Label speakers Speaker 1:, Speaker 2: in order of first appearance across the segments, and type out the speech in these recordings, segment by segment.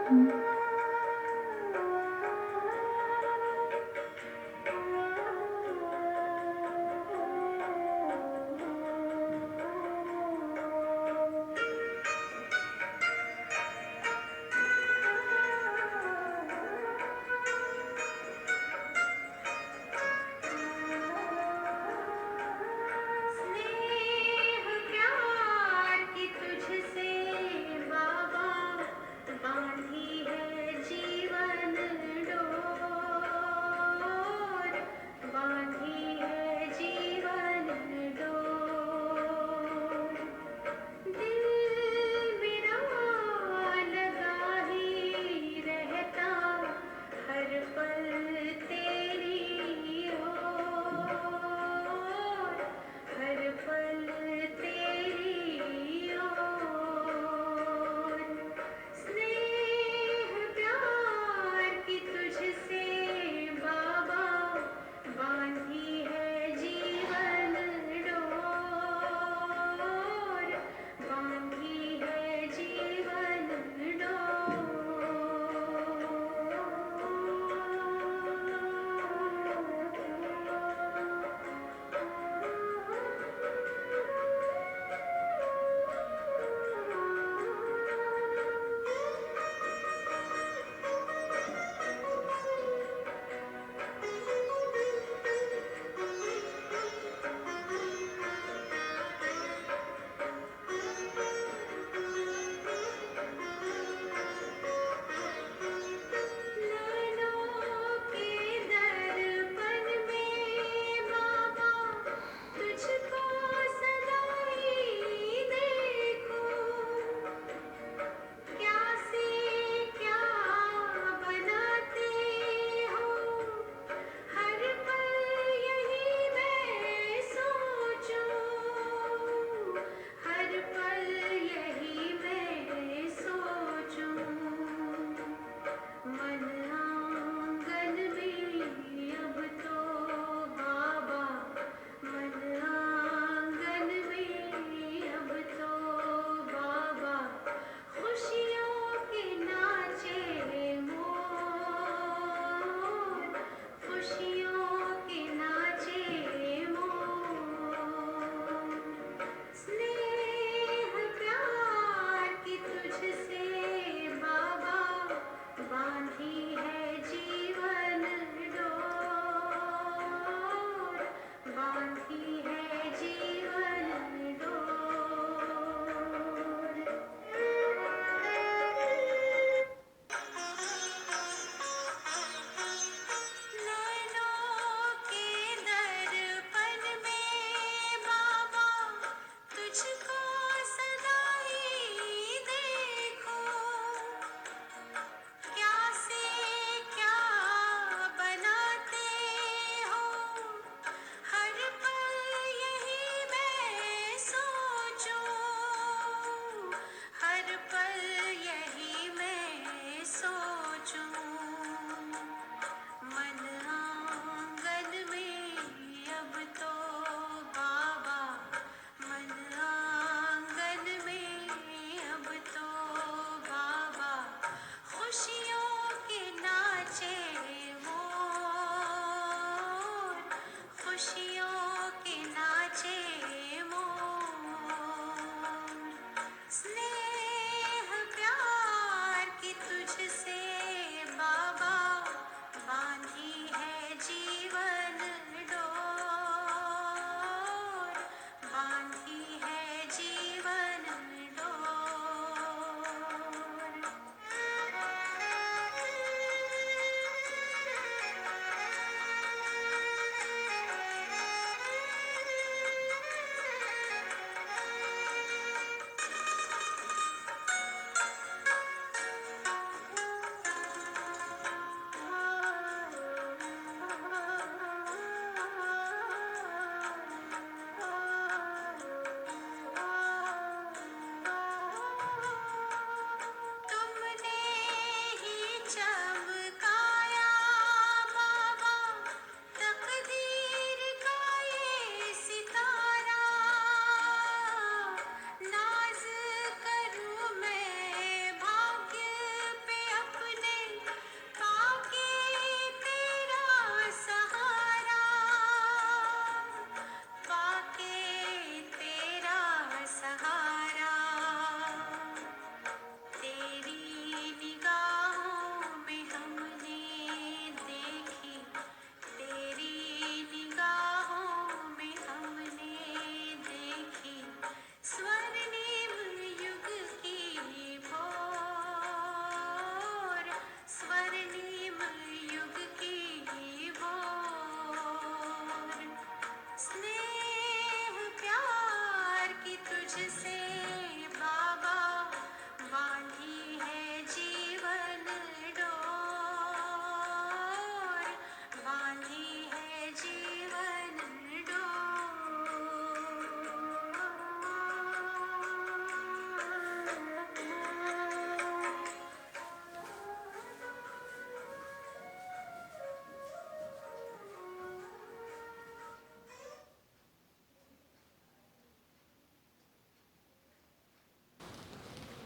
Speaker 1: हुँ।
Speaker 2: स्नेह प्यार की तुझसे बाबा बांधी है।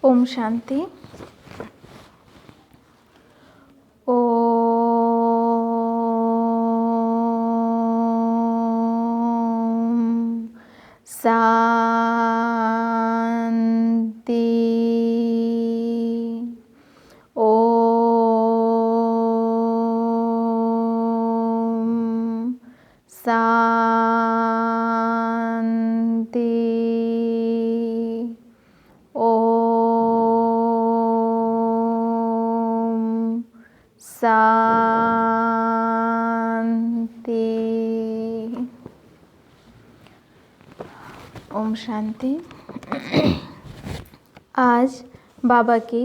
Speaker 1: ओम शांति। ओम शांति। ओम शांति। ओम शांति। ओम शांति। आज बाबा की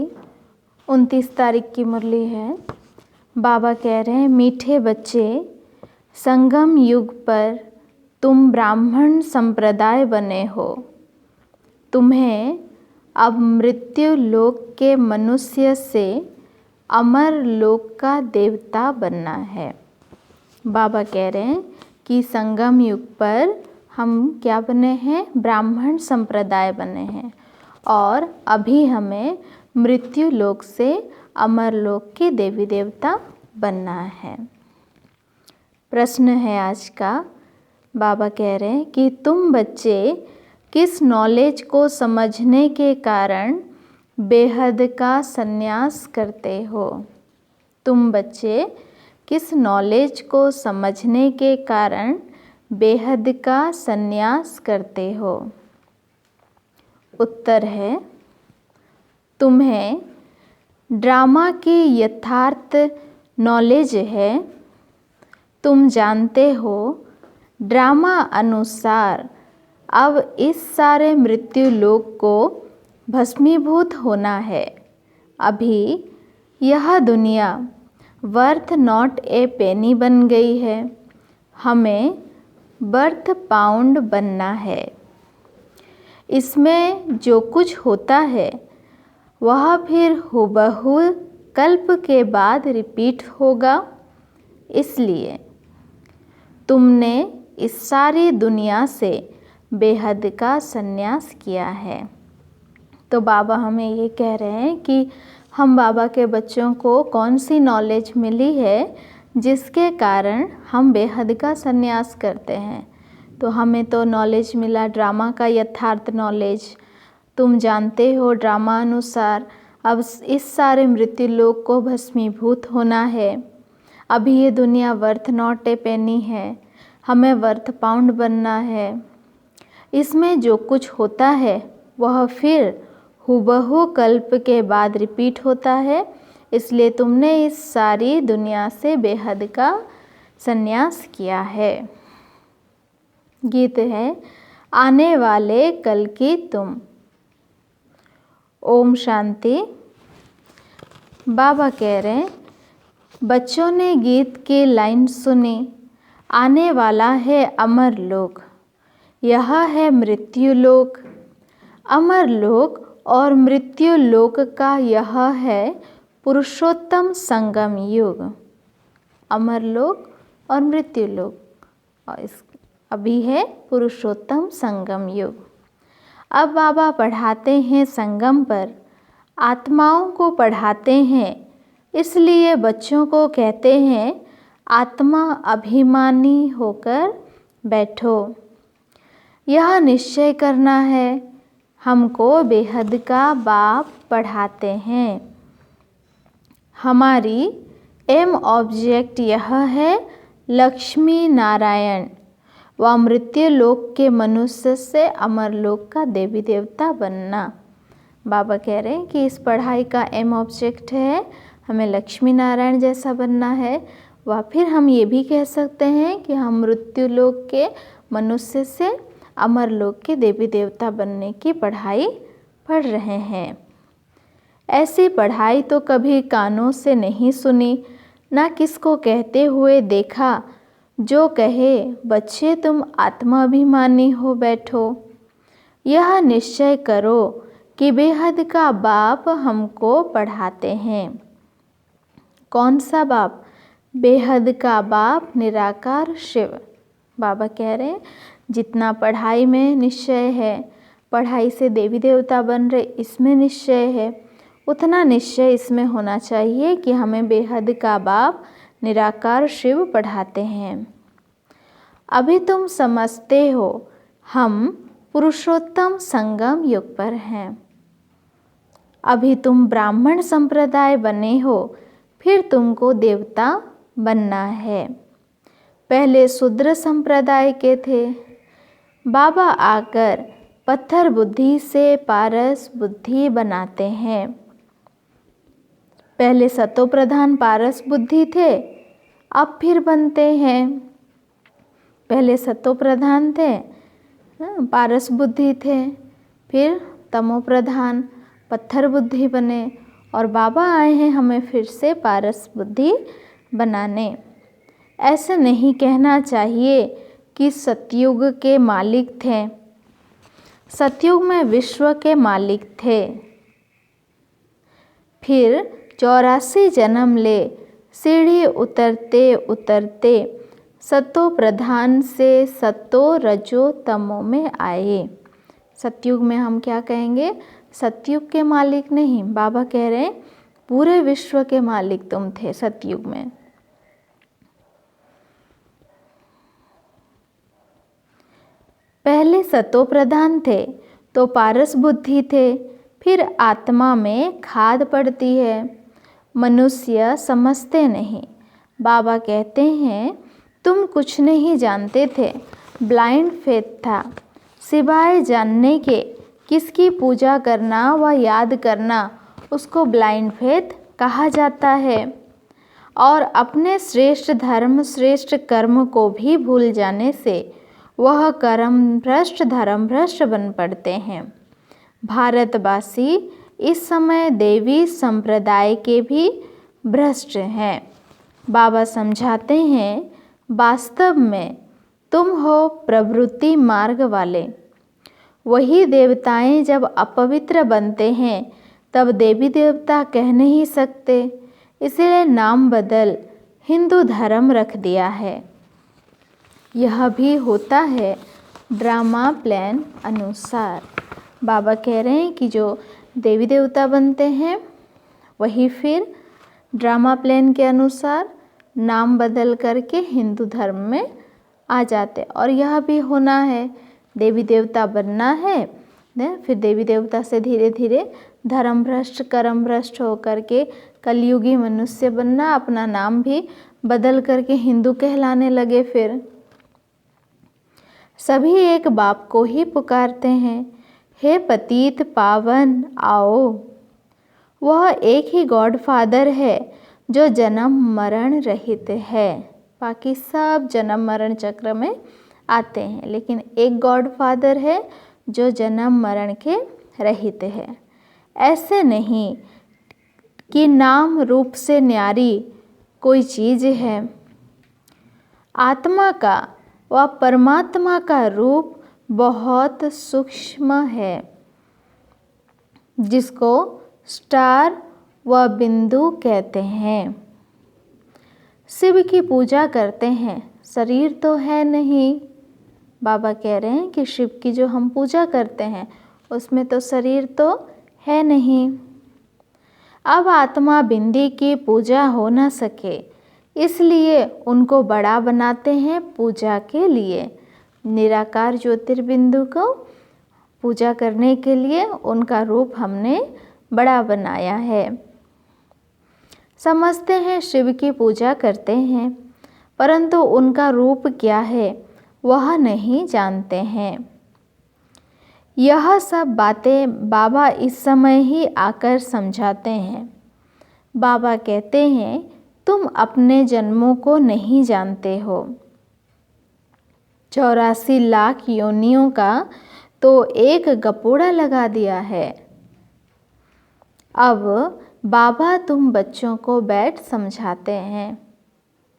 Speaker 1: 29 तारीख की मुरली है। बाबा कह रहे हैं, मीठे बच्चे, संगम युग पर तुम ब्राह्मण संप्रदाय बने हो। तुम्हें अब मृत्यु लोक के मनुष्य से अमर लोक का देवता बनना है। बाबा कह रहे हैं कि संगम युग पर हम क्या बने हैं? ब्राह्मण संप्रदाय बने हैं और अभी हमें मृत्यु लोक से अमर लोक के देवी देवता बनना है। प्रश्न है आज का। बाबा कह रहे हैं कि तुम बच्चे किस नॉलेज को समझने के कारण बेहद का संन्यास करते हो? तुम बच्चे किस नॉलेज को समझने के कारण बेहद का संन्यास करते हो? उत्तर है, तुम्हें ड्रामा की यथार्थ नॉलेज है। तुम जानते हो ड्रामा अनुसार अब इस सारे मृत्यु लोक को भस्मीभूत होना है। अभी यह दुनिया वर्थ नॉट ए पेनी बन गई है। हमें बर्थ पाउंड बनना है। इसमें जो कुछ होता है वह फिर हुबहू कल्प के बाद रिपीट होगा। इसलिए तुमने इस सारी दुनिया से बेहद का संन्यास किया है। तो बाबा हमें ये कह रहे हैं कि हम बाबा के बच्चों को कौन सी नॉलेज मिली है जिसके कारण हम बेहद का संन्यास करते हैं। तो हमें तो नॉलेज मिला ड्रामा का यथार्थ नॉलेज। तुम जानते हो ड्रामा अनुसार अब इस सारे मृत्यु लोक को भस्मीभूत होना है। अभी ये दुनिया वर्थ नॉट ए पेनी है। हमें वर्थ पाउंड बनना है। इसमें जो कुछ होता है वह फिर हुबहू कल्प के बाद रिपीट होता है। इसलिए तुमने इस सारी दुनिया से बेहद का संन्यास किया है। गीत है, आने वाले कल की तुम। ओम शांति। बाबा कह रहे हैं, बच्चों ने गीत की लाइन सुनी। आने वाला है अमर लोक। यह है मृत्यु लोक। अमर लोक और मृत्यु लोक का यह है पुरुषोत्तम संगम युग। अमर लोक और मृत्यु लोक और अभी है पुरुषोत्तम संगम युग। अब बाबा पढ़ाते हैं संगम पर, आत्माओं को पढ़ाते हैं। इसलिए बच्चों को कहते हैं, आत्मा अभिमानी होकर बैठो। यह निश्चय करना है, हमको बेहद का बाप पढ़ाते हैं। हमारी एम ऑब्जेक्ट यह है लक्ष्मी नारायण व मृत्यु लोक के मनुष्य से अमर लोक का देवी देवता बनना। बाबा कह रहे हैं कि इस पढ़ाई का एम ऑब्जेक्ट है हमें लक्ष्मी नारायण जैसा बनना है। व फिर हम ये भी कह सकते हैं कि हम मृत्यु लोक के मनुष्य से अमर लोक के देवी देवता बनने की पढ़ाई पढ़ रहे हैं। ऐसी पढ़ाई तो कभी कानों से नहीं सुनी, ना किसको कहते हुए देखा जो कहे बच्चे तुम आत्माभिमानी हो बैठो। यह निश्चय करो कि बेहद का बाप हमको पढ़ाते हैं। कौन सा बाप? बेहद का बाप निराकार शिव। बाबा कह रहे हैं जितना पढ़ाई में निश्चय है, पढ़ाई से देवी देवता बन रहे इसमें निश्चय है, उतना निश्चय इसमें होना चाहिए कि हमें बेहद का बाप निराकार शिव पढ़ाते हैं। अभी तुम समझते हो हम पुरुषोत्तम संगम युग पर हैं। अभी तुम ब्राह्मण संप्रदाय बने हो, फिर तुमको देवता बनना है। पहले शूद्र संप्रदाय के थे। बाबा आकर पत्थर बुद्धि से पारस बुद्धि बनाते हैं। पहले सतो प्रधान पारस बुद्धि थे, अब फिर बनते हैं। पहले सतो प्रधान थे, पारस बुद्धि थे, फिर तमो प्रधान पत्थर बुद्धि बने, और बाबा आए हैं हमें फिर से पारस बुद्धि बनाने। ऐसा नहीं कहना चाहिए कि सतयुग के मालिक थे। सतयुग में विश्व के मालिक थे। फिर 84 जन्म ले सीढ़ी उतरते उतरते सतो प्रधान से सतो रजो तमो में आए। सतयुग में हम क्या कहेंगे? सतयुग के मालिक नहीं, बाबा कह रहे हैं पूरे विश्व के मालिक तुम थे सतयुग में। पहले सतो प्रधान थे तो पारस बुद्धि थे, फिर आत्मा में खाद पड़ती है। मनुष्य समझते नहीं। बाबा कहते हैं तुम कुछ नहीं जानते थे, ब्लाइंड फेथ था। सिवाय जानने के किसकी पूजा करना व याद करना उसको ब्लाइंड फेथ कहा जाता है। और अपने श्रेष्ठ धर्म श्रेष्ठ कर्म को भी भूल जाने से वह कर्म भ्रष्ट धर्म भ्रष्ट बन पड़ते हैं। भारतवासी इस समय देवी संप्रदाय के भी भ्रष्ट हैं। बाबा समझाते हैं वास्तव में तुम हो प्रवृत्ति मार्ग वाले। वही देवताएं जब अपवित्र बनते हैं तब देवी देवता कह नहीं सकते, इसलिए नाम बदल हिंदू धर्म रख दिया है। यह भी होता है ड्रामा प्लान अनुसार। बाबा कह रहे हैं कि जो देवी देवता बनते हैं वही फिर ड्रामा प्लान के अनुसार नाम बदल करके हिंदू धर्म में आ जाते। और यह भी होना है, देवी देवता बनना है, फिर देवी देवता से धीरे धीरे धर्म भ्रष्ट कर्म भ्रष्ट होकर के कलयुगी मनुष्य बनना, अपना नाम भी बदल करके हिंदू कहलाने लगे। फिर सभी एक बाप को ही पुकारते हैं, हे पतित पावन आओ। वह एक ही गॉड फादर है जो जन्म मरण रहित है। बाकी सब जन्म मरण चक्र में आते हैं, लेकिन एक गॉड फादर है जो जन्म मरण के रहित है। ऐसे नहीं कि नाम रूप से न्यारी कोई चीज़ है। आत्मा का व परमात्मा का रूप बहुत सूक्ष्म है, जिसको स्टार व बिंदु कहते हैं। शिव की पूजा करते हैं, शरीर तो है नहीं। बाबा कह रहे हैं कि शिव की जो हम पूजा करते हैं उसमें तो शरीर तो है नहीं। अब आत्मा बिंदी की पूजा हो न सके, इसलिए उनको बड़ा बनाते हैं पूजा के लिए। निराकार ज्योतिर्बिंदु को पूजा करने के लिए उनका रूप हमने बड़ा बनाया है। समझते हैं शिव की पूजा करते हैं, परंतु उनका रूप क्या है वह नहीं जानते हैं। यह सब बातें बाबा इस समय ही आकर समझाते हैं। बाबा कहते हैं तुम अपने जन्मों को नहीं जानते हो। 84 लाख योनियों का तो एक गपोड़ा लगा दिया है। अब बाबा तुम बच्चों को बैठ समझाते हैं।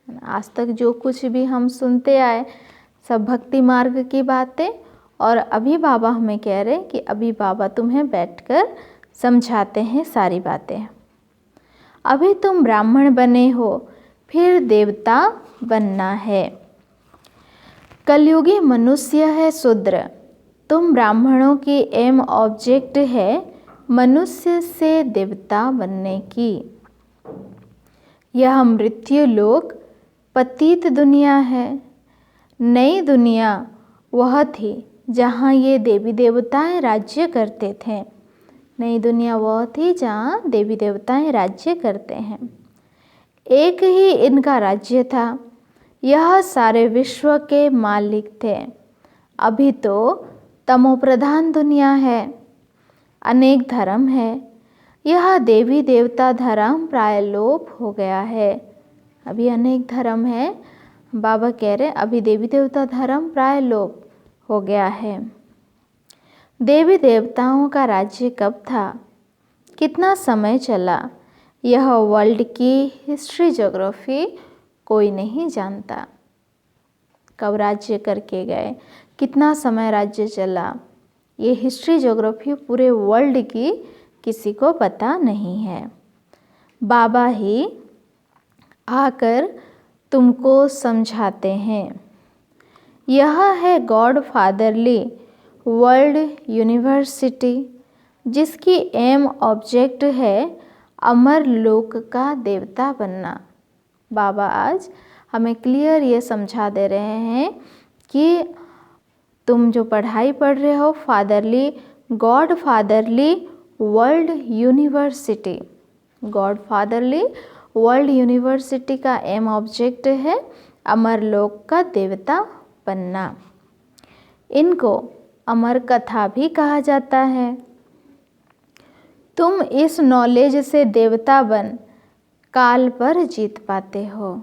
Speaker 1: आज तक जो कुछ भी हम सुनते आए सब भक्ति मार्ग की बातें, और अभी बाबा हमें कह रहे हैं कि अभी बाबा तुम्हें बैठकर समझाते हैं सारी बातें। अभी तुम ब्राह्मण बने हो, फिर देवता बनना है। कलयुगी मनुष्य है शूद्र, तुम ब्राह्मणों की एम ऑब्जेक्ट है मनुष्य से देवता बनने की। यह मृत्यु लोक पतित दुनिया है। नई दुनिया वह थी जहाँ ये देवी देवताएं राज्य करते थे। नई दुनिया वह थी जहाँ देवी देवताएं राज्य करते हैं। एक ही इनका राज्य था। यह सारे विश्व के मालिक थे। अभी तो तमोप्रधान दुनिया है। अनेक धर्म है। यह देवी देवता धर्म प्राय लोप हो गया है। अभी अनेक धर्म है। बाबा कह रहे अभी देवी देवता धर्म प्राय लोप हो गया है। देवी देवताओं का राज्य कब था, कितना समय चला, यह वर्ल्ड की हिस्ट्री ज्योग्राफी कोई नहीं जानता। कब राज्य करके गए, कितना समय राज्य चला, ये हिस्ट्री ज्योग्राफी पूरे वर्ल्ड की किसी को पता नहीं है। बाबा ही आकर तुमको समझाते हैं। यह है गॉड फादरली वर्ल्ड यूनिवर्सिटी, जिसकी एम ऑब्जेक्ट है अमर लोक का देवता बनना। बाबा आज हमें क्लियर ये समझा दे रहे हैं कि तुम जो पढ़ाई पढ़ रहे हो fatherly, God fatherly world university, God fatherly world university का एम ऑब्जेक्ट है अमर लोक का देवता बनना। इनको अमर कथा भी कहा जाता है। तुम इस नॉलेज से देवता बन काल पर जीत पाते हो।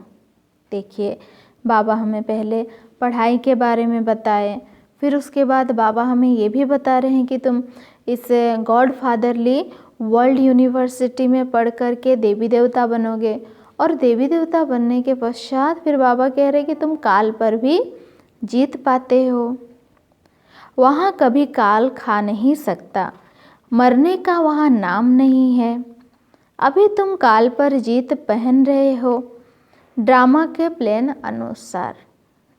Speaker 1: देखिए बाबा हमें पहले पढ़ाई के बारे में बताए, फिर उसके बाद बाबा हमें ये भी बता रहे हैं कि तुम इस गॉड फादरली वर्ल्ड यूनिवर्सिटी में पढ़ कर के देवी देवता बनोगे। और देवी देवता बनने के पश्चात फिर बाबा कह रहे हैं कि तुम काल पर भी जीत पाते हो। वहाँ कभी काल खा नहीं सकता, मरने का वहाँ नाम नहीं है। अभी तुम काल पर जीत पहन रहे हो ड्रामा के प्लान अनुसार।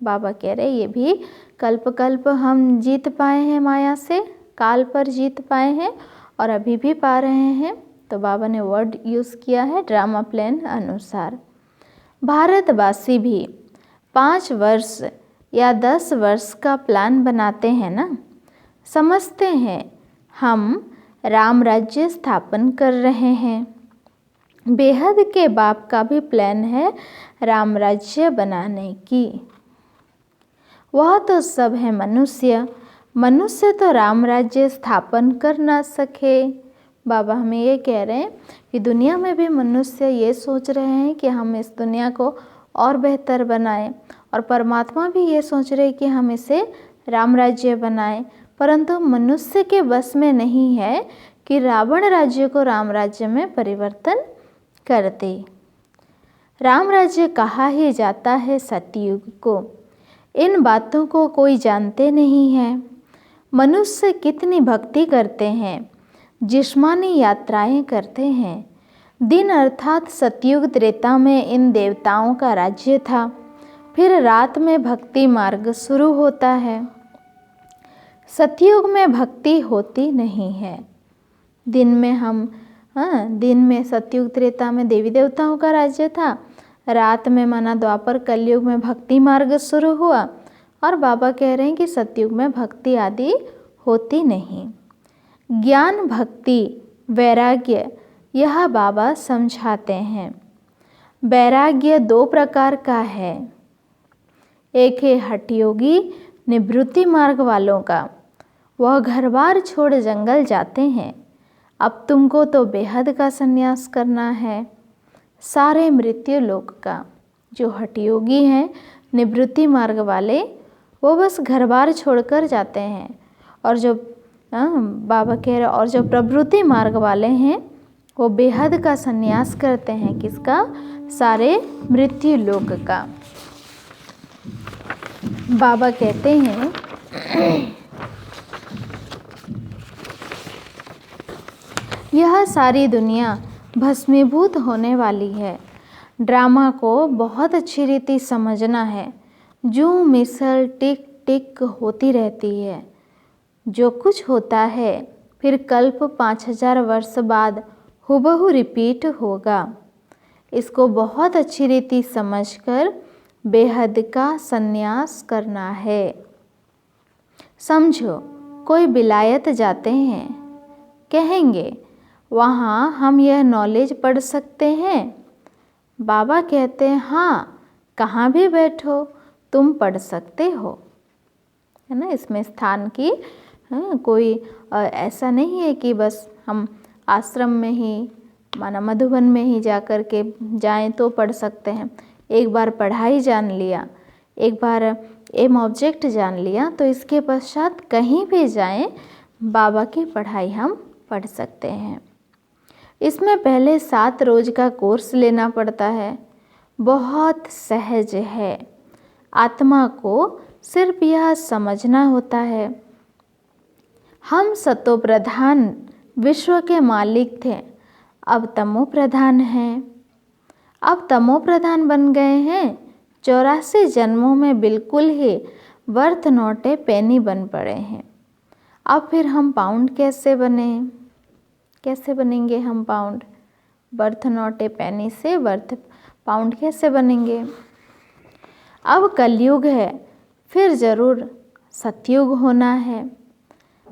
Speaker 1: बाबा कह रहे ये भी कल्प कल्प हम जीत पाए हैं, माया से काल पर जीत पाए हैं और अभी भी पा रहे हैं। तो बाबा ने वर्ड यूज़ किया है ड्रामा प्लान अनुसार। भारतवासी भी 5 वर्ष या 10 वर्ष का प्लान बनाते हैं ना, समझते हैं हम राम राज्य स्थापन कर रहे हैं। बेहद के बाप का भी प्लान है राम राज्य बनाने की। वह तो सब है मनुष्य, मनुष्य तो राम राज्य स्थापन कर ना सके। बाबा हमें ये कह रहे हैं कि दुनिया में भी मनुष्य ये सोच रहे हैं कि हम इस दुनिया को और बेहतर बनाएं, और परमात्मा भी ये सोच रहे हैं कि हम इसे राम राज्य बनाएं। परंतु मनुष्य के बस में नहीं है कि रावण राज्य को राम राज्य में परिवर्तन कर दे। राम राज्य कहा ही जाता है सतयुग को। इन बातों को कोई जानते नहीं है। मनुष्य कितनी भक्ति करते हैं, जिस्मानी यात्राएं करते हैं। दिन अर्थात सतयुग त्रेता में इन देवताओं का राज्य था। फिर रात में भक्ति मार्ग शुरू होता है। सतयुग में भक्ति होती नहीं है। दिन में सतयुग त्रेता में देवी देवताओं का राज्य था। रात में माना द्वापर कलयुग में भक्ति मार्ग शुरू हुआ। और बाबा कह रहे हैं कि सतयुग में भक्ति आदि होती नहीं। ज्ञान, भक्ति, वैराग्य यह बाबा समझाते हैं। वैराग्य 2 प्रकार का है। एक है हठयोगी निवृत्ति मार्ग वालों का, वह घर बार छोड़ जंगल जाते हैं। अब तुमको तो बेहद का संन्यास करना है, सारे मृत्यु लोक का। जो हठयोगी हैं, निवृत्ति मार्ग वाले, वो बस घर बार छोड़कर जाते हैं। और जो बाबा कह रहे और जो प्रवृत्ति मार्ग वाले हैं, वो बेहद का संन्यास करते हैं। किसका? सारे मृत्यु लोक का। बाबा कहते हैं यह सारी दुनिया भस्मीभूत होने वाली है। ड्रामा को बहुत अच्छी रीति समझना है। जो मिसल टिक टिक होती रहती है, जो कुछ होता है फिर कल्प 5000 वर्ष बाद हुबहू रिपीट होगा। इसको बहुत अच्छी रीति समझकर बेहद का संन्यास करना है। समझो, कोई विलायत जाते हैं, कहेंगे वहाँ हम यह नॉलेज पढ़ सकते हैं। बाबा कहते हैं हाँ, कहाँ भी बैठो तुम पढ़ सकते हो, है ना। इसमें स्थान की कोई ऐसा नहीं है कि बस हम आश्रम में ही, माना मधुबन में ही जा कर के जाएं तो पढ़ सकते हैं। एक बार पढ़ाई जान लिया, एक बार एम ऑब्जेक्ट जान लिया, तो इसके पश्चात कहीं भी जाएं बाबा की पढ़ाई हम पढ़ सकते हैं। इसमें पहले 7 रोज का कोर्स लेना पड़ता है। बहुत सहज है। आत्मा को सिर्फ यह समझना होता है। हम सतो प्रधान विश्व के मालिक थे, अब तमो प्रधान हैं। अब तमो प्रधान बन गए हैं। 84 जन्मों में बिल्कुल ही वर्थ नोटे पेनी बन पड़े हैं। अब फिर हम पाउंड कैसे बने? कैसे बनेंगे हम पाउंड? बर्थ नोटे पेनी से वर्थ पाउंड कैसे बनेंगे? अब कलयुग है, फिर ज़रूर सतयुग होना है।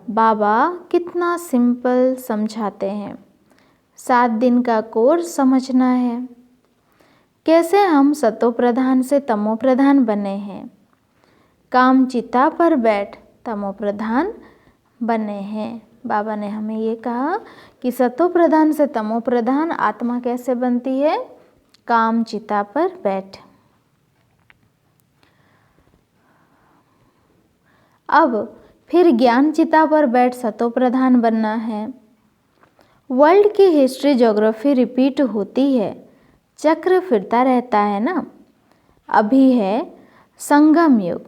Speaker 1: बाबा कितना सिंपल समझाते हैं। 7 दिन का कोर्स समझना है। कैसे हम सतो प्रधान से तमो प्रधान बने हैं, काम चिता पर बैठ तमो प्रधान बने हैं। बाबा ने हमें ये कहा कि सतो प्रधान से तमो प्रधान आत्मा कैसे बनती है? काम चिता पर बैठ। अब फिर ज्ञान चिता पर बैठ सतो प्रधान बनना है। वर्ल्ड की हिस्ट्री ज्योग्राफी रिपीट होती है, चक्र फिरता रहता है ना। अभी है संगम युग,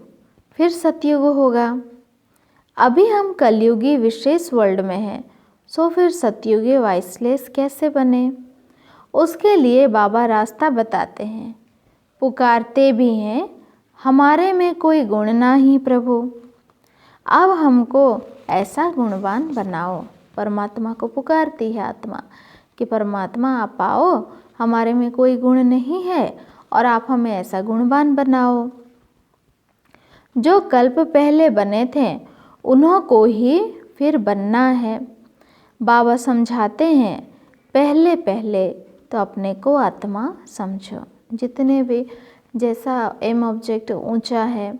Speaker 1: फिर सतयुग होगा। अभी हम कलयुगी विशेष वर्ल्ड में हैं, सो फिर सतयुगी वाइसलेस कैसे बने? उसके लिए बाबा रास्ता बताते हैं। पुकारते भी हैं, हमारे में कोई गुण ना ही प्रभु, अब हमको ऐसा गुणवान बनाओ। परमात्मा को पुकारती है आत्मा कि परमात्मा आप आओ, हमारे में कोई गुण नहीं है और आप हमें ऐसा गुणवान बनाओ। जो कल्प पहले बने थे उन्हों को ही फिर बनना है। बाबा समझाते हैं, पहले पहले तो अपने को आत्मा समझो। जितने भी जैसा एम ऑब्जेक्ट ऊंचा है,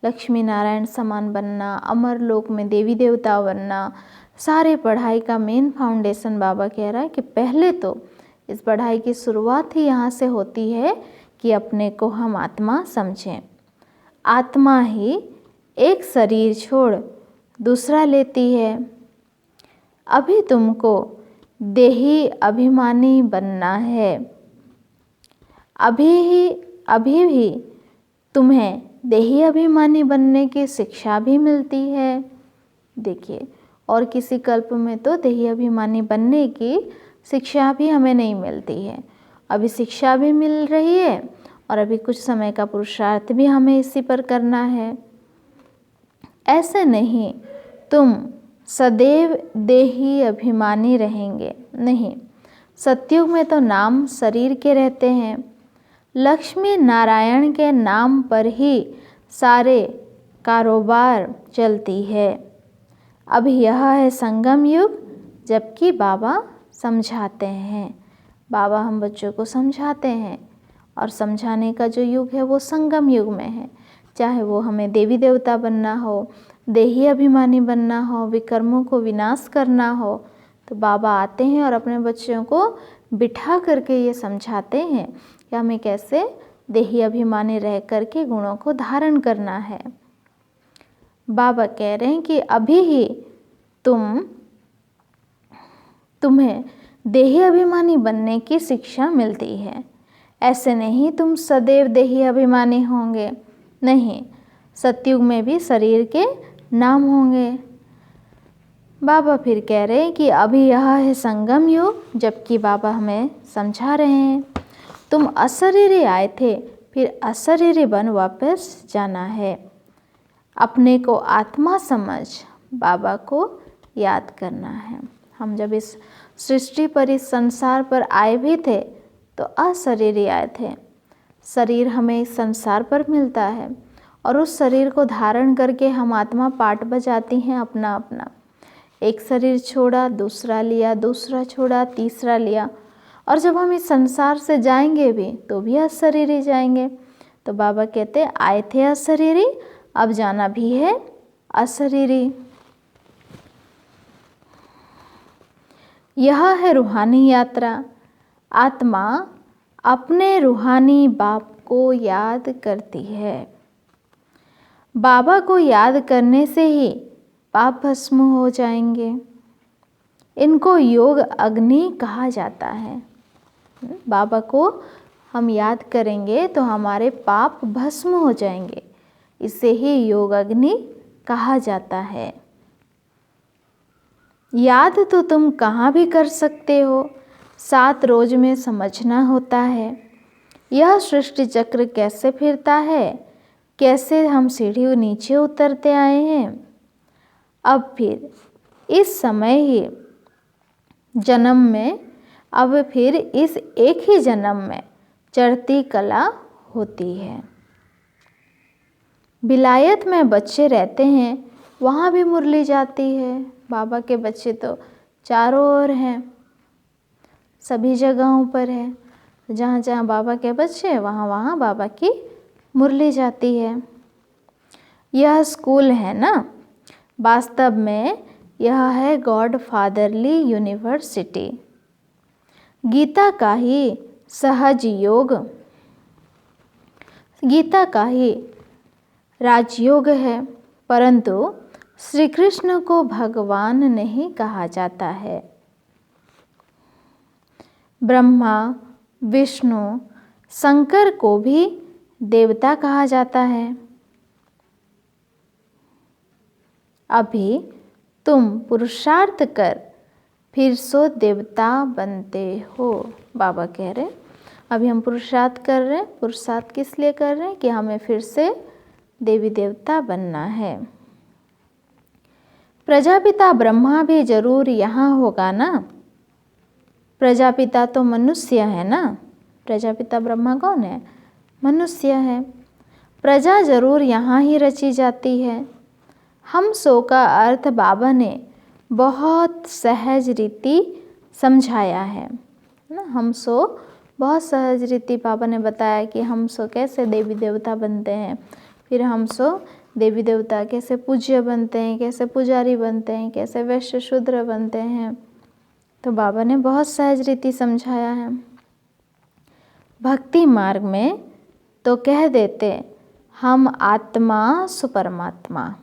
Speaker 1: लक्ष्मी नारायण समान बनना, अमर लोक में देवी देवता बनना, सारे पढ़ाई का मेन फाउंडेशन बाबा कह रहा है कि पहले तो इस पढ़ाई की शुरुआत ही यहाँ से होती है कि अपने को हम आत्मा समझें। आत्मा ही एक शरीर छोड़ दूसरा लेती है। अभी तुमको देही अभिमानी बनना है। अभी भी तुम्हें देही अभिमानी बनने की शिक्षा भी मिलती है। देखिए, और किसी कल्प में तो देही अभिमानी बनने की शिक्षा भी हमें नहीं मिलती है। अभी शिक्षा भी मिल रही है और अभी कुछ समय का पुरुषार्थ भी हमें इसी पर करना है। ऐसे नहीं तुम सदैव देही अभिमानी रहेंगे, नहीं। सतयुग में तो नाम शरीर के रहते हैं। लक्ष्मी नारायण के नाम पर ही सारे कारोबार चलती है। अब यह है संगम युग, जबकि बाबा समझाते हैं। बाबा हम बच्चों को समझाते हैं और समझाने का जो युग है वो संगम युग में है। चाहे वो हमें देवी देवता बनना हो, देही अभिमानी बनना हो, विकर्मों को विनाश करना हो, तो बाबा आते हैं और अपने बच्चों को बिठा करके ये समझाते हैं कि हमें कैसे देही अभिमानी रह करके गुणों को धारण करना है। बाबा कह रहे हैं कि अभी ही तुम्हें देही अभिमानी बनने की शिक्षा मिलती है। ऐसे नहीं तुम सदैव देही अभिमानी होंगे, नहीं। सतयुग में भी शरीर के नाम होंगे। बाबा फिर कह रहे हैं कि अभी यह है संगम युग, जबकि बाबा हमें समझा रहे हैं तुम अशरीरी आए थे, फिर अशरीरी बन वापस जाना है। अपने को आत्मा समझ, बाबा को याद करना है। हम जब इस सृष्टि पर, इस संसार पर आए भी थे तो अशरीरी आए थे। शरीर हमें इस संसार पर मिलता है और उस शरीर को धारण करके हम आत्मा पाठ बजाती हैं अपना अपना। एक शरीर छोड़ा, दूसरा लिया, दूसरा छोड़ा, तीसरा लिया, और जब हम इस संसार से जाएंगे भी तो भी अशरीरी जाएंगे। तो बाबा कहते आए थे अशरीरी, अब जाना भी है अशरीरी। यह है रूहानी यात्रा। आत्मा अपने रूहानी बाप को याद करती है। बाबा को याद करने से ही पाप भस्म हो जाएंगे। इनको योग अग्नि कहा जाता है। बाबा को हम याद करेंगे तो हमारे पाप भस्म हो जाएंगे, इसे ही योग अग्नि कहा जाता है। याद तो तुम कहाँ भी कर सकते हो, 7 रोज में समझना होता है। यह सृष्टि चक्र कैसे फिरता है, कैसे हम सीढ़ी नीचे उतरते आए हैं। अब फिर इस समय ही जन्म में, अब फिर इस एक ही जन्म में चढ़ती कला होती है। विलायत में बच्चे रहते हैं, वहाँ भी मुरली जाती है। बाबा के बच्चे तो चारों ओर हैं, सभी जगहों पर है। जहाँ जहाँ बाबा के बच्चे, वहाँ वहाँ बाबा की मुरली जाती है। यह स्कूल है ना, वास्तव में यह है गॉड फादरली यूनिवर्सिटी। गीता का ही सहज योग, गीता का ही राजयोग है, परंतु श्री कृष्ण को भगवान नहीं कहा जाता है। ब्रह्मा, विष्णु, शंकर को भी देवता कहा जाता है। अभी तुम पुरुषार्थ कर फिर सो देवता बनते हो। बाबा कह रहे अभी हम पुरुषार्थ कर रहे हैं। पुरुषार्थ किस लिए कर रहे हैं? कि हमें फिर से देवी देवता बनना है। प्रजापिता ब्रह्मा भी जरूर यहाँ होगा ना। प्रजापिता तो मनुष्य है ना। प्रजापिता ब्रह्मा कौन है? मनुष्य है। प्रजा जरूर यहाँ ही रची जाती है। हम सो का अर्थ बाबा ने बहुत सहज रीति समझाया है ना। हम सो बहुत सहज रीति बाबा ने बताया कि हम सो कैसे देवी देवता बनते हैं, फिर हम सो देवी देवता कैसे पूज्य बनते हैं, कैसे पुजारी बनते हैं, कैसे वैश्य शूद्र बनते हैं। तो बाबा ने बहुत सहज रीति समझाया है। भक्ति मार्ग में तो कह देते हम आत्मा सो परमात्मा,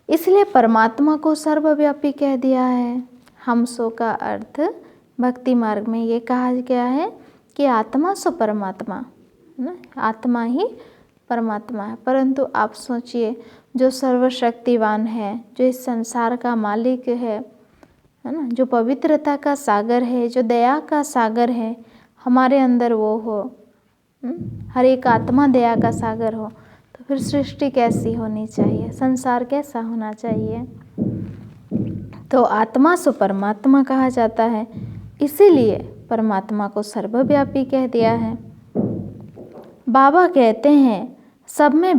Speaker 1: इसलिए परमात्मा को सर्वव्यापी कह दिया है। हम सो का अर्थ भक्ति मार्ग में ये कहा गया है कि आत्मा सो परमात्मा ना, आत्मा ही परमात्मा है। परंतु आप सोचिए, जो सर्वशक्तिवान है, जो इस संसार का मालिक है ना, जो पवित्रता का सागर है, जो दया का सागर है, हमारे अंदर वो हो, हर एक आत्मा दया का सागर हो, तो फिर सृष्टि कैसी होनी चाहिए, संसार कैसा होना चाहिए। तो आत्मा सो परमात्मा कहा जाता है, इसीलिए परमात्मा को सर्वव्यापी कह दिया है। बाबा कहते हैं सब में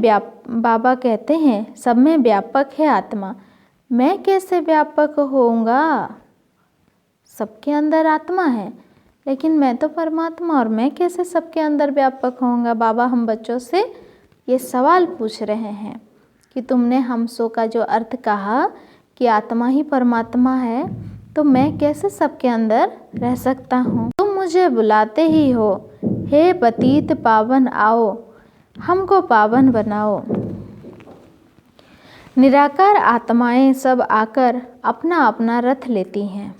Speaker 1: व्यापक है आत्मा। मैं कैसे व्यापक होऊंगा? सबके अंदर आत्मा है, लेकिन मैं तो परमात्मा, और मैं कैसे सबके अंदर व्यापक होऊंगा? बाबा हम बच्चों से ये सवाल पूछ रहे हैं कि तुमने हम सो का जो अर्थ कहा कि आत्मा ही परमात्मा है, तो मैं कैसे सबके अंदर रह सकता हूँ? तुम मुझे बुलाते ही हो, हे पतित पावन आओ, हमको पावन बनाओ। निराकार आत्माएं सब आकर अपना अपना रथ लेती हैं।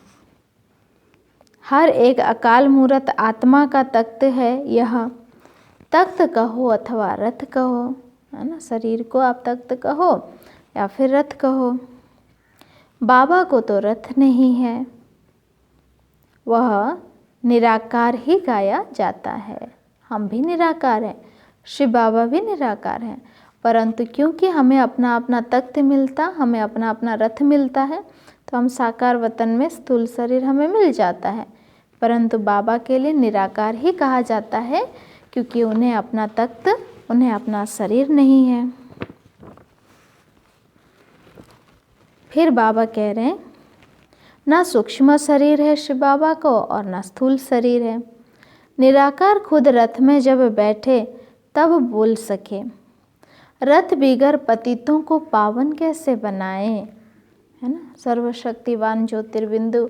Speaker 1: हर एक अकाल मूर्त आत्मा का तख्त है। यह तख्त कहो अथवा रथ कहो, है ना। शरीर को आप तख्त कहो या फिर रथ कहो। बाबा को तो रथ नहीं है, वह निराकार ही गाया जाता है। हम भी निराकार हैं, शिव बाबा भी निराकार हैं, परंतु क्योंकि हमें अपना अपना तख्त मिलता, हमें अपना अपना रथ मिलता है, तो हम साकार वतन में स्थूल शरीर हमें मिल जाता है। परंतु बाबा के लिए निराकार ही कहा जाता है, क्योंकि उन्हें अपना तख्त, उन्हें अपना शरीर नहीं है। फिर बाबा कह रहे हैं, ना सूक्ष्म शरीर है शिव बाबा को और ना स्थूल शरीर है। निराकार खुद रथ में जब बैठे तब बोल सके, रथ बिगर पतितों को पावन कैसे बनाए, है ना। सर्वशक्तिवान ज्योतिर्बिंदु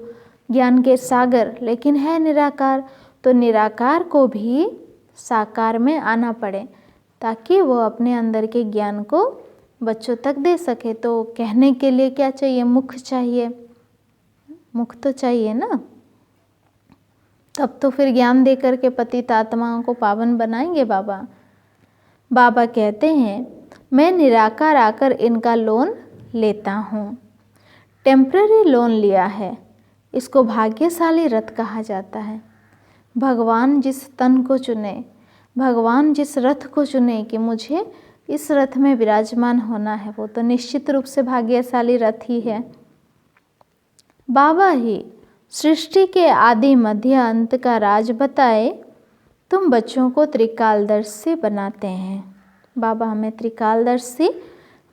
Speaker 1: ज्ञान के सागर, लेकिन है निराकार, तो निराकार को भी साकार में आना पड़े ताकि वो अपने अंदर के ज्ञान को बच्चों तक दे सके। तो कहने के लिए क्या चाहिए, मुख चाहिए, मुख तो चाहिए ना, तब तो फिर ज्ञान दे करके पतित आत्माओं को पावन बनाएंगे बाबा। बाबा कहते हैं, मैं निराकार आकर इनका लोन लेता हूँ। टेम्पररी लोन लिया है, इसको भाग्यशाली रथ कहा जाता है। भगवान जिस तन को चुने, भगवान जिस रथ को चुने कि मुझे इस रथ में विराजमान होना है, वो तो निश्चित रूप से भाग्यशाली रथ ही है। बाबा ही सृष्टि के आदि मध्य अंत का राज बताए, तुम बच्चों को त्रिकालदर्शी बनाते हैं। बाबा हमें त्रिकालदर्शी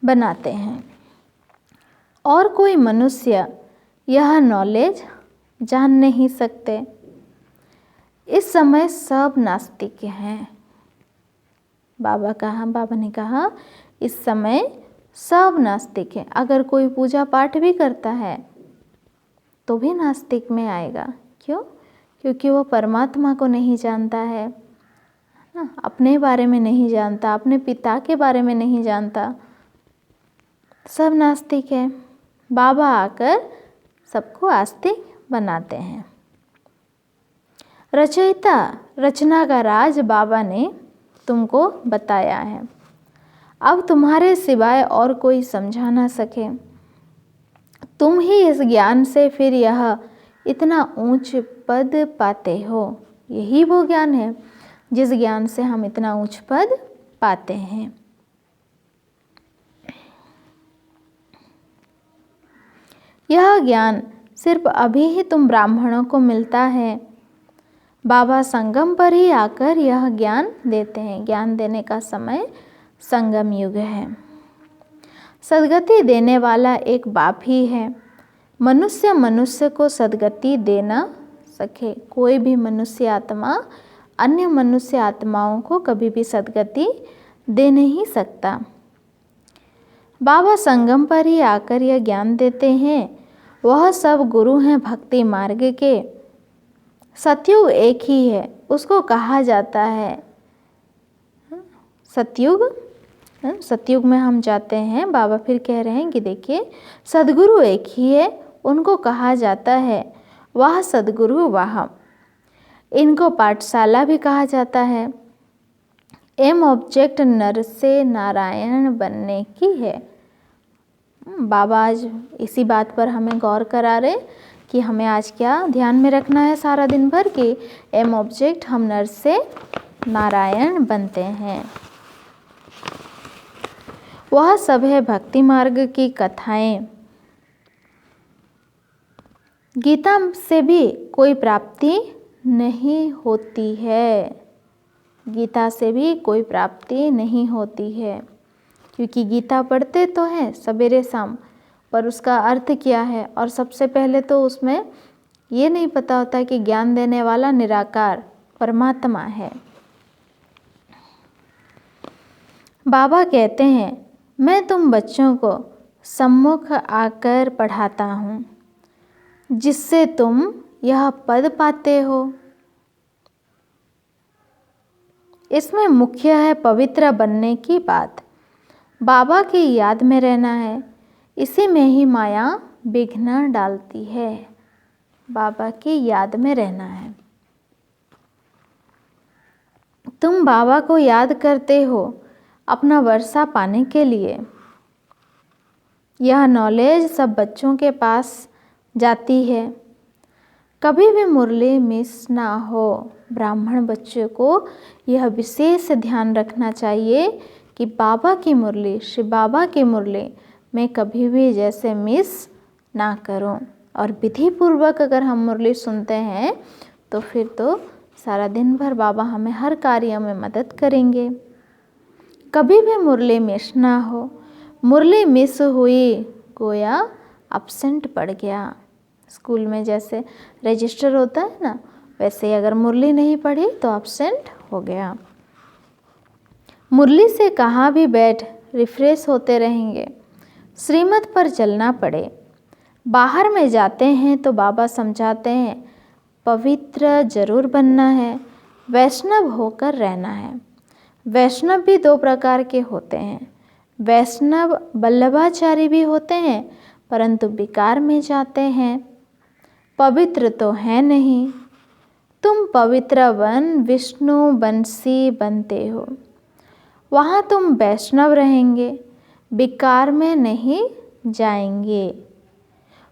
Speaker 1: बनाते हैं, और कोई मनुष्य यह नॉलेज जान नहीं सकते। इस समय सब नास्तिक हैं। बाबा ने कहा इस समय सब नास्तिक हैं। अगर कोई पूजा पाठ भी करता है तो भी नास्तिक में आएगा। क्यों? क्योंकि वो परमात्मा को नहीं जानता है ना, अपने बारे में नहीं जानता, अपने पिता के बारे में नहीं जानता, सब नास्तिक है। बाबा आकर सबको आस्तिक बनाते हैं। रचयिता, रचना का राज बाबा ने तुमको बताया है, अब तुम्हारे सिवाय और कोई समझा ना सके। तुम ही इस ज्ञान से फिर यह इतना ऊंच पद पाते हो। यही वो ज्ञान है जिस ज्ञान से हम इतना ऊंच पद पाते हैं। यह ज्ञान सिर्फ अभी ही तुम ब्राह्मणों को मिलता है। बाबा संगम पर ही आकर यह ज्ञान देते हैं। ज्ञान देने का समय संगम युग है। सद्गति देने वाला एक बाप ही है। मनुष्य मनुष्य को सद्गति दे न सके। कोई भी मनुष्य आत्मा अन्य मनुष्य आत्माओं को कभी भी सद्गति दे नहीं सकता। बाबा संगम पर ही आकर यह ज्ञान देते हैं। वह सब गुरु हैं भक्ति मार्ग के। सतयुग एक ही है, उसको कहा जाता है सतयुग। सतयुग में हम जाते हैं। बाबा फिर कह रहे हैं कि देखिए, सदगुरु एक ही है, उनको कहा जाता है वाह सदगुरु वाह। इनको पाठशाला भी कहा जाता है। एम ऑब्जेक्ट नर से नारायण बनने की है। बाबा आज इसी बात पर हमें गौर करा रहे कि हमें आज क्या ध्यान में रखना है सारा दिन भर कि एम ऑब्जेक्ट हम नर से नारायण बनते हैं। वह सब है भक्ति मार्ग की कथाएं। गीता से भी कोई प्राप्ति नहीं होती है। गीता से भी कोई प्राप्ति नहीं होती है, क्योंकि गीता पढ़ते तो हैं सवेरे शाम, पर उसका अर्थ क्या है। और सबसे पहले तो उसमें ये नहीं पता होता कि ज्ञान देने वाला निराकार परमात्मा है। बाबा कहते हैं, मैं तुम बच्चों को सम्मुख आकर पढ़ाता हूँ, जिससे तुम यह पद पाते हो। इसमें मुख्य है पवित्र बनने की बात। बाबा की याद में रहना है, इसी में ही माया विघ्न डालती है। बाबा की याद में रहना है। तुम बाबा को याद करते हो अपना वर्षा पाने के लिए। यह नॉलेज सब बच्चों के पास जाती है। कभी भी मुरली मिस ना हो। ब्राह्मण बच्चे को यह विशेष ध्यान रखना चाहिए कि बाबा की मुरली, शिव बाबा की मुरली मैं कभी भी जैसे मिस ना करूं। और विधि पूर्वक अगर हम मुरली सुनते हैं तो फिर तो सारा दिन भर बाबा हमें हर कार्य में मदद करेंगे। कभी भी मुरली मिस ना हो। मुरली मिस हुई गोया एब्सेंट पड़ गया। स्कूल में जैसे रजिस्टर होता है ना, वैसे ही अगर मुरली नहीं पढ़ी तो एब्सेंट हो गया। मुरली से कहाँ भी बैठ रिफ्रेश होते रहेंगे। श्रीमत पर चलना पड़े। बाहर में जाते हैं तो बाबा समझाते हैं पवित्र जरूर बनना है, वैष्णव होकर रहना है। वैष्णव भी दो प्रकार के होते हैं। वैष्णव वल्लभाचारी भी होते हैं परंतु विकार में जाते हैं, पवित्र तो है नहीं। तुम पवित्र बन विष्णु बंसी बनते हो, वहाँ तुम वैष्णव रहेंगे, विकार में नहीं जाएंगे।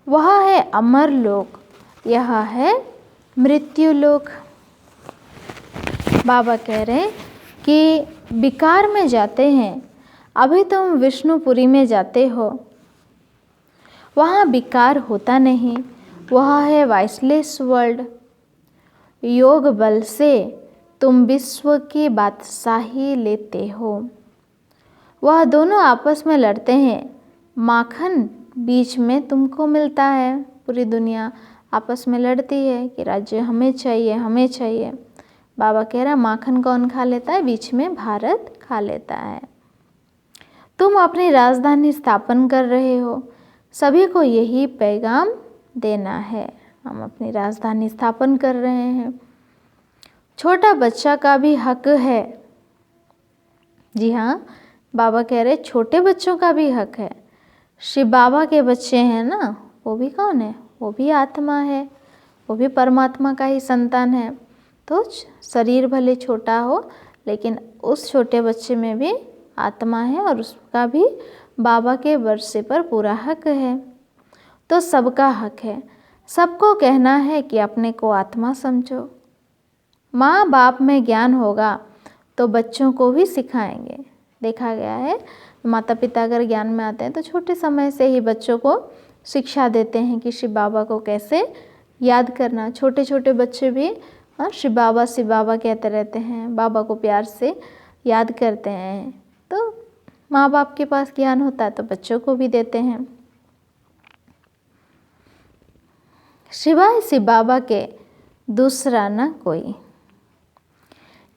Speaker 1: वह है अमर लोक, यह है मृत्यु लोक। बाबा कह रहे हैं कि विकार में जाते हैं, अभी तुम विष्णुपुरी में जाते हो, वहाँ विकार होता नहीं, वह है वाइसलेस वर्ल्ड। योग बल से तुम विश्व की बादशाही लेते हो। वह दोनों आपस में लड़ते हैं, माखन बीच में तुमको मिलता है। पूरी दुनिया आपस में लड़ती है कि राज्य हमें चाहिए, हमें चाहिए। बाबा कह रहा माखन कौन खा लेता है? बीच में भारत खा लेता है। तुम अपनी राजधानी स्थापन कर रहे हो, सभी को यही पैगाम देना है। हम अपनी राजधानी स्थापन कर रहे हैं। छोटा बच्चा का भी हक है। जी हाँ, बाबा कह रहे छोटे बच्चों का भी हक है। शिव बाबा के बच्चे हैं ना, वो भी कौन है? वो भी आत्मा है, वो भी परमात्मा का ही संतान है। तो शरीर भले छोटा हो लेकिन उस छोटे बच्चे में भी आत्मा है और उसका भी बाबा के वर्षे पर पूरा हक है। तो सबका हक है। सबको कहना है कि अपने को आत्मा समझो। माँ बाप में ज्ञान होगा तो बच्चों को भी सिखाएंगे। देखा गया है माता पिता अगर ज्ञान में आते हैं तो छोटे समय से ही बच्चों को शिक्षा देते हैं कि शिव बाबा को कैसे याद करना। छोटे छोटे बच्चे भी शिव बाबा कहते रहते हैं, बाबा को प्यार से याद करते हैं। तो माँ बाप के पास ज्ञान होता है तो बच्चों को भी देते हैं। सिवाय शिव बाबा के दूसरा न कोई।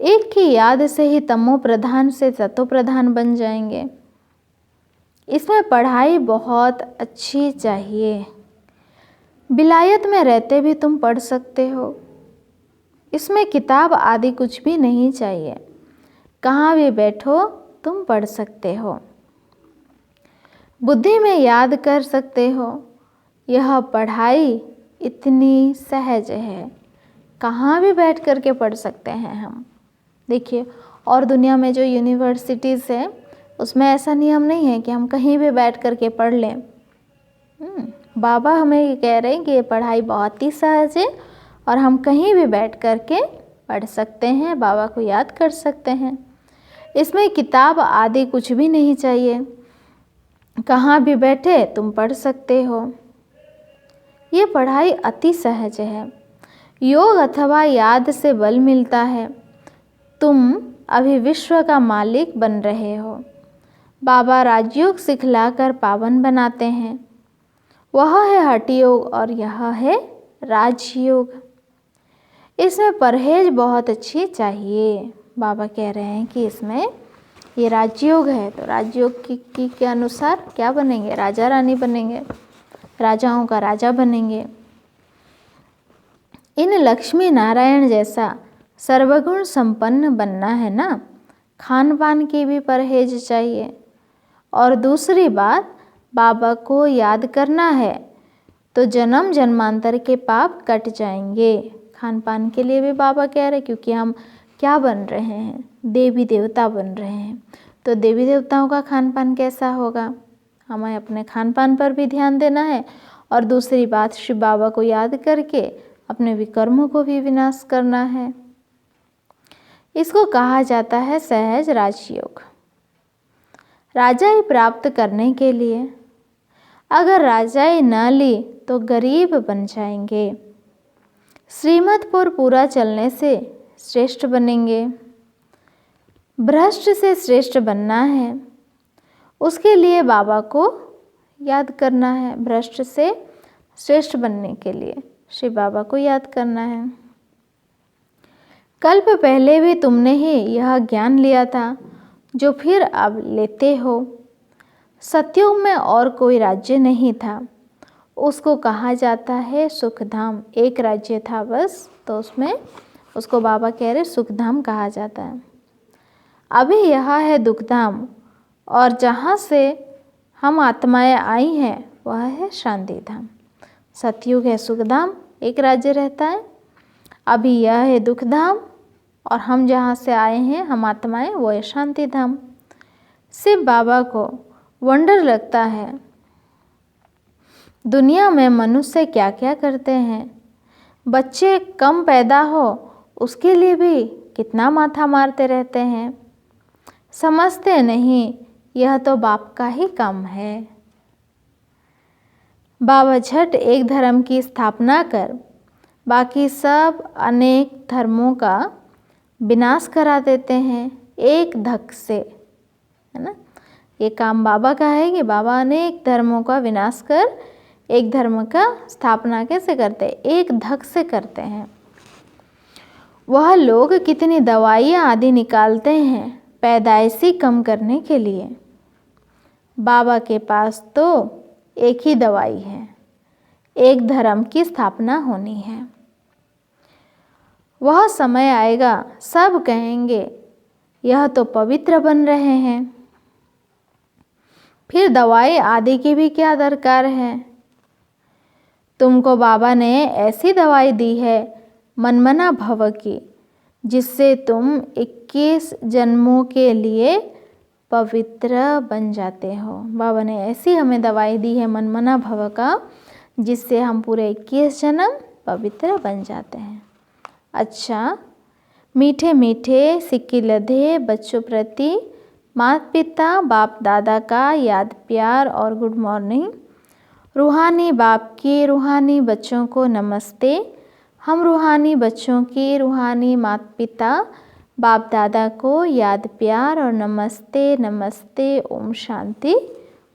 Speaker 1: एक की याद से ही तमो प्रधान से सतो प्रधान बन जाएंगे। इसमें पढ़ाई बहुत अच्छी चाहिए। विलायत में रहते भी तुम पढ़ सकते हो। इसमें किताब आदि कुछ भी नहीं चाहिए, कहाँ भी बैठो तुम पढ़ सकते हो। बुद्धि में याद कर सकते हो। यह पढ़ाई इतनी सहज है, कहाँ भी बैठ कर के पढ़ सकते हैं हम। देखिए और दुनिया में जो यूनिवर्सिटीज़ है उसमें ऐसा नियम नहीं है कि हम कहीं भी बैठ कर के पढ़ लें। बाबा हमें ये कह रहे हैं कि ये पढ़ाई बहुत ही सहज है और हम कहीं भी बैठ कर के पढ़ सकते हैं, बाबा को याद कर सकते हैं। इसमें किताब आदि कुछ भी नहीं चाहिए, कहाँ भी बैठे तुम पढ़ सकते हो। ये पढ़ाई अति सहज है। योग अथवा याद से बल मिलता है। तुम अभी विश्व का मालिक बन रहे हो। बाबा राजयोग सिखलाकर पावन बनाते हैं। वह है हठ योग और यह है राजयोग। इसमें परहेज बहुत अच्छी चाहिए। बाबा कह रहे हैं कि इसमें ये राजयोग है तो राजयोग की के अनुसार क्या बनेंगे? राजा रानी बनेंगे, राजाओं का राजा बनेंगे। इन लक्ष्मी नारायण जैसा सर्वगुण संपन्न बनना है ना, खान पान की भी परहेज चाहिए। और दूसरी बात, बाबा को याद करना है तो जन्म जन्मांतर के पाप कट जाएंगे। खान पान के लिए भी बाबा कह रहे हैं क्योंकि हम क्या बन रहे हैं? देवी देवता बन रहे हैं। तो देवी देवताओं का खान पान कैसा होगा? हमें अपने खान पान पर भी ध्यान देना है और दूसरी बात शिव बाबा को याद करके अपने विकर्मों को भी विनाश करना है। इसको कहा जाता है सहज राजयोग। राजाई प्राप्त करने के लिए। अगर राजाई न ली तो गरीब बन जाएंगे। श्रीमत पर पूरा चलने से श्रेष्ठ बनेंगे। भ्रष्ट से श्रेष्ठ बनना है, उसके लिए बाबा को याद करना है। भ्रष्ट से श्रेष्ठ बनने के लिए श्री बाबा को याद करना है। कल्प पहले भी तुमने ही यह ज्ञान लिया था जो फिर अब लेते हो। सतयुग में और कोई राज्य नहीं था, उसको कहा जाता है सुखधाम। एक राज्य था बस, तो उसमें उसको बाबा कह रहे सुखधाम कहा जाता है। अभी यह है दुखधाम, और जहाँ से हम आत्माएं आई हैं वह है शांति धाम। सतयुग है सुखधाम, एक राज्य रहता है। अभी यह है दुखधाम, और हम जहाँ से आए हैं हम आत्माएं वो है शांति धाम। सिर्फ बाबा को वंडर लगता है दुनिया में मनुष्य क्या क्या करते हैं। बच्चे कम पैदा हो उसके लिए भी कितना माथा मारते रहते हैं। समझते नहीं यह तो बाप का ही काम है। बाबा झट एक धर्म की स्थापना कर बाकी सब अनेक धर्मों का विनाश करा देते हैं एक धक से, है ना। ये काम बाबा का है कि बाबा अनेक धर्मों का विनाश कर एक धर्म का स्थापना कैसे करते हैं, एक धक से करते हैं। वह लोग कितनी दवाइयाँ आदि निकालते हैं पैदाइशी कम करने के लिए। बाबा के पास तो एक ही दवाई है, एक धर्म की स्थापना होनी है। वह समय आएगा सब कहेंगे यह तो पवित्र बन रहे हैं, फिर दवाई आदि की भी क्या दरकार है। तुमको बाबा ने ऐसी दवाई दी है मनमना भव की, जिससे तुम 21 जन्मों के लिए पवित्र बन जाते हो। बाबा ने ऐसी हमें दवाई दी है मनमना भव का, जिससे हम पूरे 21 जन्म पवित्र बन जाते हैं। अच्छा, मीठे मीठे सिक्के लधे बच्चों प्रति माता पिता बाप दादा का याद प्यार और गुड मॉर्निंग। रूहानी बाप के रूहानी बच्चों को नमस्ते। हम रूहानी बच्चों के रूहानी माता पिता बाप दादा को याद प्यार और नमस्ते नमस्ते। ओम शांति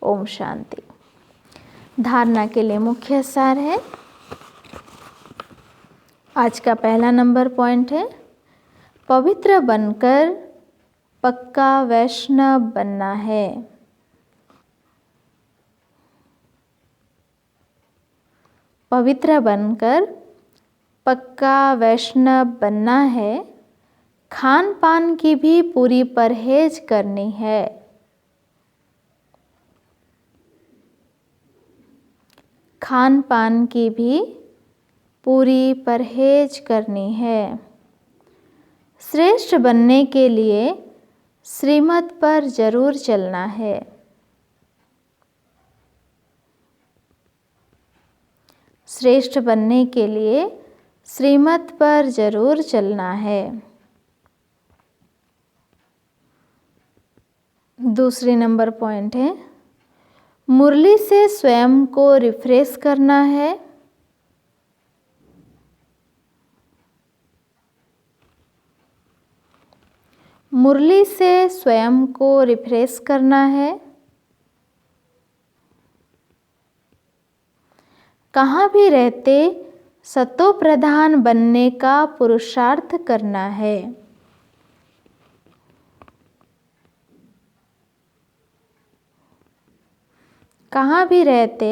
Speaker 1: ओम शांति। धारणा के लिए मुख्य सार है। आज का पहला नंबर पॉइंट है पवित्र बनकर पक्का वैष्णव बनना है। पवित्र बनकर पक्का वैष्णव बनना है। खान पान की भी पूरी परहेज करनी है। खान पान की भी पूरी परहेज करनी है। श्रेष्ठ बनने के लिए श्रीमत पर जरूर चलना है। श्रेष्ठ बनने के लिए श्रीमत पर जरूर चलना है। दूसरी नंबर पॉइंट है मुरली से स्वयं को रिफ्रेश करना है। मुरली से स्वयं को रिफ्रेश करना है। कहाँ भी रहते सतो प्रधान बनने का पुरुषार्थ करना है। कहाँ भी रहते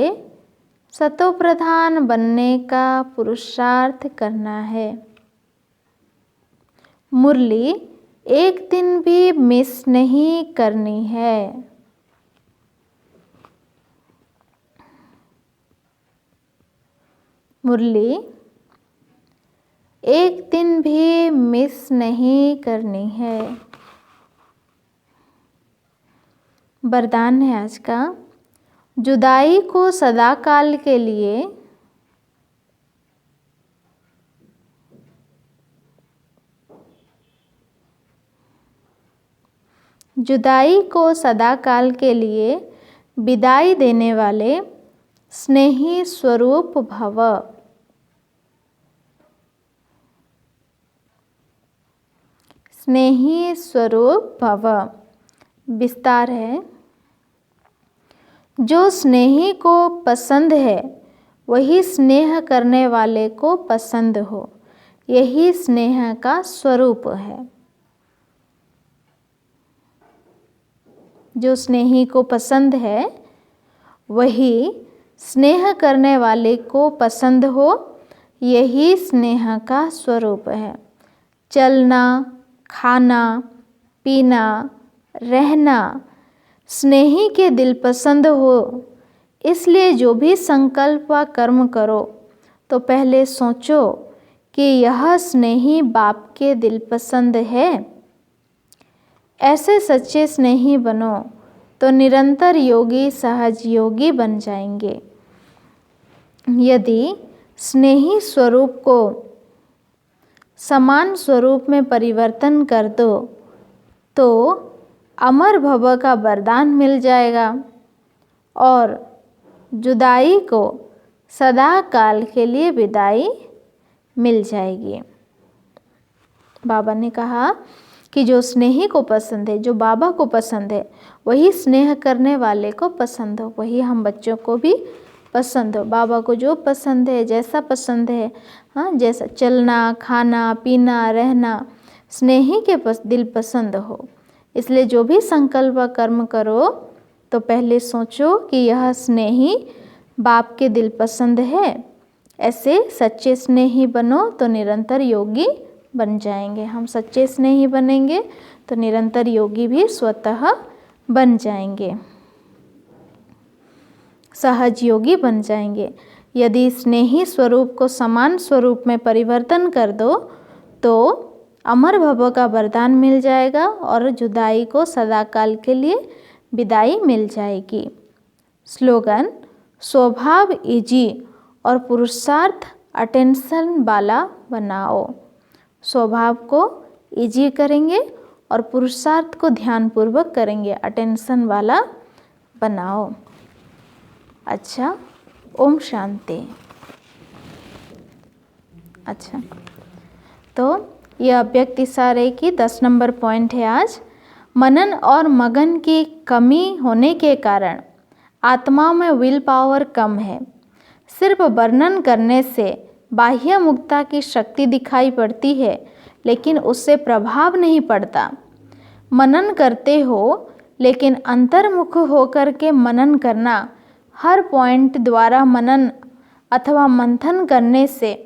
Speaker 1: सतो प्रधान बनने का पुरुषार्थ करना है। मुरली एक दिन भी मिस नहीं करनी है। मुरली एक दिन भी मिस नहीं करनी है। वरदान है आज का जुदाई को सदाकाल के लिए जुदाई को सदाकाल के लिए विदाई देने वाले स्नेही स्वरूप भव। स्नेही स्वरूप भव। विस्तार है, जो स्नेही को पसंद है वही स्नेह करने वाले को पसंद हो, यही स्नेह का स्वरूप है। जो स्नेही को पसंद है वही स्नेह करने वाले को पसंद हो, यही स्नेह का स्वरूप है। चलना, खाना, पीना, रहना स्नेही के दिल पसंद हो, इसलिए जो भी संकल्प व कर्म करो तो पहले सोचो कि यह स्नेही बाप के दिल पसंद है। ऐसे सच्चे स्नेही बनो तो निरंतर योगी सहज योगी बन जाएंगे। यदि स्नेही स्वरूप को समान स्वरूप में परिवर्तन कर दो तो अमर भव का वरदान मिल जाएगा और जुदाई को सदा काल के लिए विदाई मिल जाएगी। बाबा ने कहा कि जो स्नेही को पसंद है, जो बाबा को पसंद है, वही स्नेह करने वाले को पसंद हो, वही हम बच्चों को भी पसंद हो। बाबा को जो पसंद है, जैसा पसंद है, हाँ, जैसा चलना, खाना, पीना, रहना स्नेही के दिल पसंद हो, इसलिए जो भी संकल्प व कर्म करो तो पहले सोचो कि यह स्नेही बाप के दिल पसंद है। ऐसे सच्चे स्नेही बनो तो निरंतर योगी बन जाएंगे। हम सच्चे स्नेही बनेंगे तो निरंतर योगी भी स्वतः बन जाएंगे, सहज योगी बन जाएंगे। यदि स्नेही स्वरूप को समान स्वरूप में परिवर्तन कर दो तो अमर भव का वरदान मिल जाएगा और जुदाई को सदाकाल के लिए विदाई मिल जाएगी। स्लोगन, स्वभाव इजी और पुरुषार्थ अटेंशन वाला बनाओ। स्वभाव को इजी करेंगे और पुरुषार्थ को ध्यानपूर्वक करेंगे, अटेंशन वाला बनाओ। अच्छा, ओम शांति। अच्छा, तो यह अव्यक्त इशारे की 10 नंबर पॉइंट है आज। मनन और मगन की कमी होने के कारण आत्माओं में विल पावर कम है। सिर्फ वर्णन करने से बाह्य मुक्ता की शक्ति दिखाई पड़ती है, लेकिन उससे प्रभाव नहीं पड़ता। मनन करते हो लेकिन अंतर्मुख होकर के मनन करना, हर पॉइंट द्वारा मनन अथवा मंथन करने से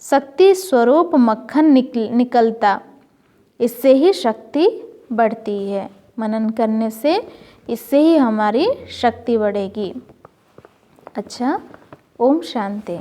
Speaker 1: शक्ति स्वरूप मक्खन निकलता, इससे ही शक्ति बढ़ती है। मनन करने से इससे ही हमारी शक्ति बढ़ेगी। अच्छा, ओम शांति।